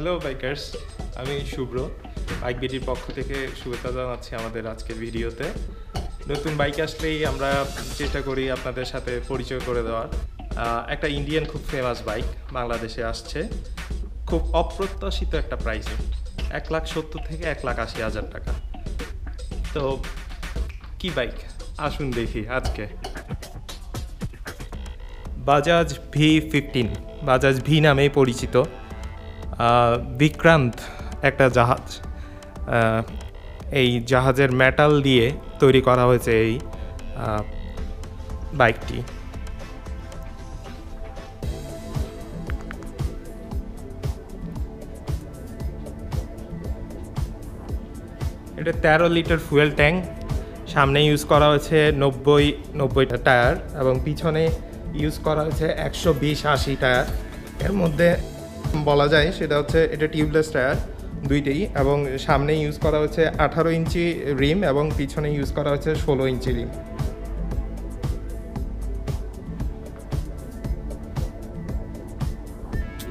Hello bikers, আমি শুভ্র। Bike বিডির পক্ষ থেকে শুভেচ্ছা জানাচ্ছি আমাদের আজকের ভিডিওতে। নতুন বাইক আসলেই আমরা চেষ্টা করি আপনাদের সাথে পরিচয় করে দেওয়ার। একটা ইন্ডিয়ান খুব ফেমাস বাইক বাংলাদেশে আসছে, খুব অপ্রত্যাশিত একটা প্রাইসে, 1,70,000 থেকে 1,80,000 টাকা। তো কি বাইক, আসুন দেখি আজকে। বাজাজ V15, বাজাজ ভি নামেই পরিচিত। বিক্রান্ত একটা জাহাজ, এই জাহাজের মেটাল দিয়ে তৈরি করা হয়েছে এই বাইকটি। এটা 13 লিটার ফুয়েল ট্যাঙ্ক। সামনে ইউজ করা হয়েছে 90 টায়ার এবং পিছনে ইউজ করা হয়েছে 120-80 টায়ার। এর মধ্যে বলা যায় সেটা হচ্ছে এটা টিউবলেস টায়ার দুইটাই, এবং সামনে ইউজ করা হচ্ছে 18 ইঞ্চি রিম এবং পিছনে ইউজ করা হচ্ছে 16 ইঞ্চি রিম।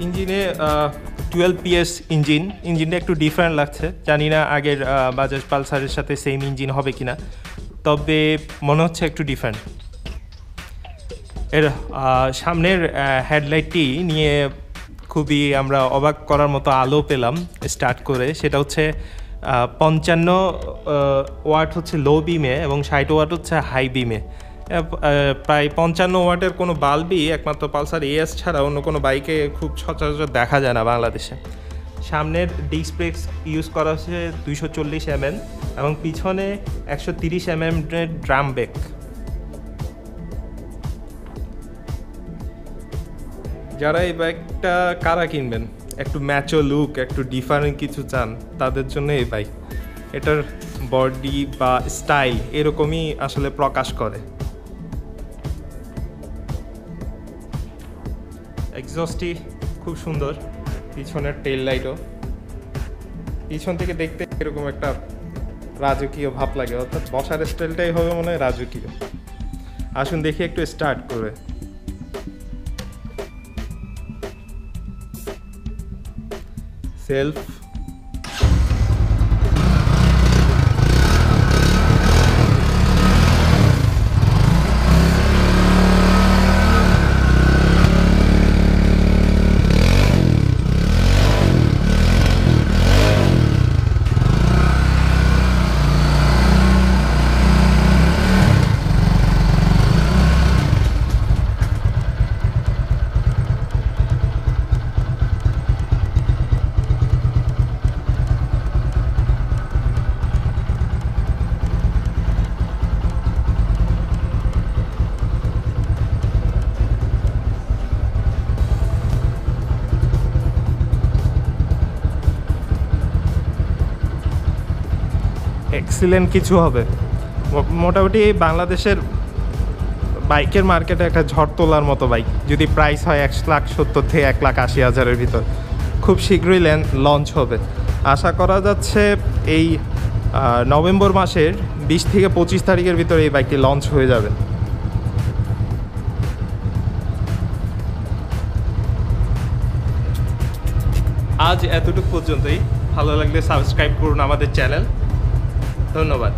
ইঞ্জিনে 12 PS ইঞ্জিনটা একটু ডিফারেন্ট লাগছে, জানি না আগের বাজাজ পালসারের সাথে সেম ইঞ্জিন হবে কিনা, তবে মনে হচ্ছে একটু ডিফারেন্ট। এর সামনের হেডলাইটটি নিয়ে খুবই আমরা অবাক করার মতো আলো পেলাম স্টার্ট করে। সেটা হচ্ছে 55 ওয়াট হচ্ছে লো বিমে এবং 60 ওয়াট হচ্ছে হাই বিমে। প্রায় 55 ওয়াটের কোনো বাল্বই একমাত্র পালসার এএস ছাড়া অন্য কোনো বাইকে খুব সচরাচর দেখা যায় না বাংলাদেশে। সামনের ডিস্ক ব্রেকস ইউজ করা হচ্ছে 240 mm এবং পিছনে 130 mm ড্রাম ব্রেক। যারা এই বাইকটা কারা কিনবেন, একটু ম্যাচো লুক, একটু ডিফারেন্ট কিছু চান, তাদের জন্য এই বাইক। এটার বডি বা স্টাইল এরকমই আসলে প্রকাশ করে। এক্সস্টটি খুব সুন্দর, পিছনের টেল লাইটও পিছন থেকে দেখতে এরকম একটা রাজকীয় ভাব লাগে, অর্থাৎ বসার স্টাইলটাই হবে মনে হয় রাজকীয়। আসুন দেখি একটু স্টার্ট করে। সেলফ এক্সিলেন্ট কিছু হবে। মোটামুটি বাংলাদেশের বাইকের মার্কেটে একটা ঝড় তোলার মতো বাইক, যদি প্রাইস হয় 1,70,000 থেকে 1,80,000 ভিতর। খুব শীঘ্রই লঞ্চ হবে। আশা করা যাচ্ছে এই নভেম্বর মাসের 20 থেকে 25 তারিখের ভিতরে এই বাইকটি লঞ্চ হয়ে যাবে। আজ এতটুকু পর্যন্তই। ভালো লাগলে সাবস্ক্রাইব করুন আমাদের চ্যানেল। ধন্যবাদ।